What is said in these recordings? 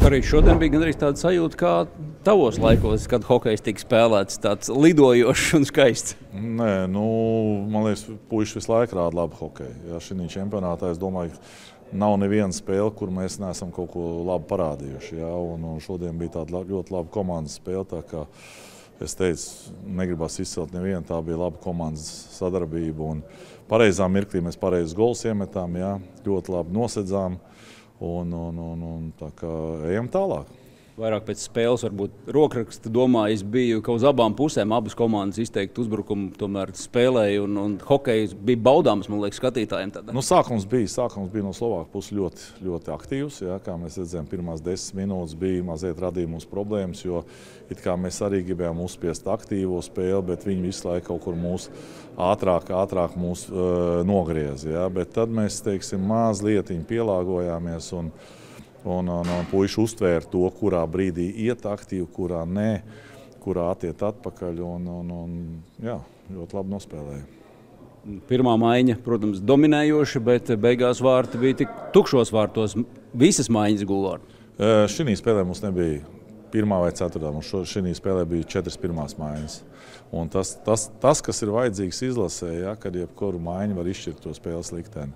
Arī šodien bija gandrīz tāda sajūta, kā tavos laikos, kad hokejs tika spēlēts, tāds lidojošs un skaists. Nē, man liekas, puiši visu laiku rāda labu hokeju. Ja, šī čempionātā, es domāju, nav neviena spēle, kur mēs neesam kaut ko labu parādījuši. Ja, un šodien bija tāda ļoti laba komandas spēle. Tā kā es teicu, negribas izcelt nevienu, tā bija laba komandas sadarbība. Un pareizā mirklī mēs pareizus gols iemetām, ja, ļoti labi nosedzām. Un tā kā ejam tālāk. Vairāk pēc spēles, varbūt rokraksta domā, es biju, ka uz abām pusēm abas komandas izteikti uzbrukumu tomēr spēlēja un hokejs bija baudāms, man liekas, skatītājiem. Sākums bija no Slovāku puses ļoti, ļoti aktīvs. Ja, kā mēs redzējām, pirmās 10 minūtes bija mazliet radīja mums problēmas, jo it kā mēs arī gribējām uzspiest aktīvo spēli, bet viņi visu laiku kaut kur mūs ātrāk mūs nogriez. Ja, bet tad mēs, teiksim, mazliet pielāgojāmies un puiši uztvēra to, kurā brīdī iet aktīvi, kurā nē, kurā attiet atpakaļ jā, ļoti labi nospēlēja. Pirmā maiņa, protams, dominējoša, bet beigās vārti bija tik tukšos vārtos. Visas maiņas guva vārtu. Šī spēlē mums nebija pirmā vai ceturtā. Mums šī spēlē bija 4 pirmās maiņas. Un tas, kas ir vajadzīgs izlasē, ja, kad jebkuru maiņu var izšķirt to spēles likteni.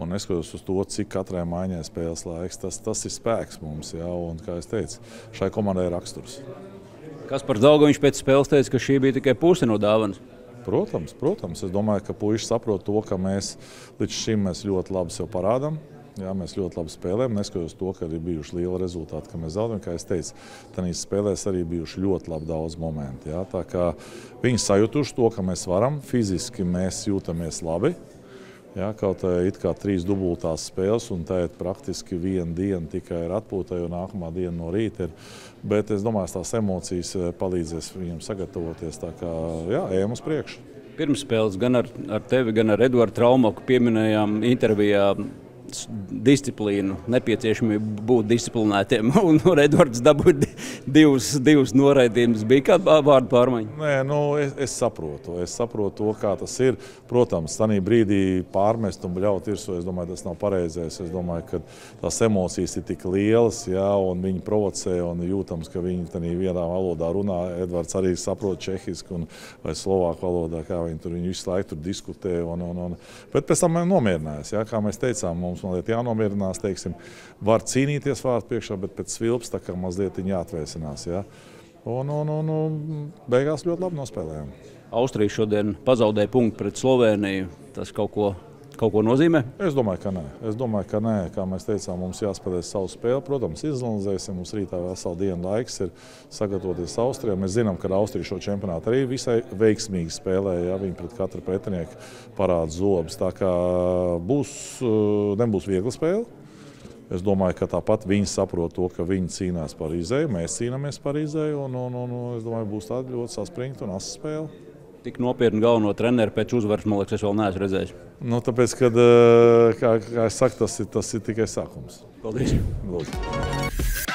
Un neskatoties uz to, cik katrai maiņai spēles laiks, tas ir spēks mums. Ja, un, kā es teicu, šai komandai ir raksturs. Kaspars Daugaviņš pēc spēles teica, ka šī bija tikai puse no dāvanas. Protams. Es domāju, ka puiši saprot to, ka mēs līdz šim ļoti labi sev parādām. Jā, mēs ļoti labi spēlējam, neskatoties to, ka ir bijuši liela rezultāti, ka mēs zaudējam. Kā es teicu, tādās spēlēs arī bijuši ļoti labi daudz momentu. Jā. Tā kā viņi sajutuši to, ka mēs varam, fiziski mēs jūtamies labi. Jā, kaut it kā 3 dubultās spēles, un tā ir praktiski viena diena tikai ir atpūtai, un nākamā diena no rīta ir. Bet es domāju, tās emocijas palīdzēs viņiem sagatavoties. Tā kā, jā, ejam uz priekšu. Pirms spēles gan ar tevi, gan ar Eduardu Traumaku pieminējām intervijā disciplīnu, nepieciešamību būt disciplinētiem. Un Edvards dabūja divus noraidījumus. Bija kāda vārdu pārmaiņa? Nē, es saprotu. Es saprotu to, kā tas ir. Protams, tajā brīdī pārmest un bļaut virsū, es domāju, tas nav pareizais. Es domāju, ka tās emocijas ir tik lielas, jā, un viņi provocē, un jūtams, ka viņi tādā vienā valodā runā. Edvards arī saprot čehiski vai slovāku valodā, kā viņi tur visu laiku diskutē. Bet pēc tam nomierinājās, jā, kā mēs teicām, mums jānomierinās, teiksim, var cīnīties vārtu priekšā, bet pēc svilps tā kā mazliet viņi jāatvēsinās. Ja? Beigās ļoti labi nospēlējām. Austrija šodien pazaudēja punktu pret Slovēniju. Tas kaut ko nozīmē? Es domāju, ka nē. Kā mēs teicām, mums jāspēlē savu spēli. Protams, izanalizēsim. Mums rītā vesela diena laiks ir sagatavoties Austrijā. Mēs zinām, ka Austrija šo čempionātu arī visai veiksmīgi spēlē. Ja? Viņi pret katru pretinieku parāda zobus. Tā kā nebūs viegla spēle. Es domāju, ka tāpat viņi saprot to, ka viņi cīnās par izēju. Mēs cīnāmies par izēju. Es domāju, būs tāda ļoti saspringta un asa spēle. Tik nopietni galveno treneru pēc uzvaras, man liekas, es vēl neesmu redzējis. Tāpēc, kad, kā es saku, tas ir tikai sākums. Paldies! Lūdzu.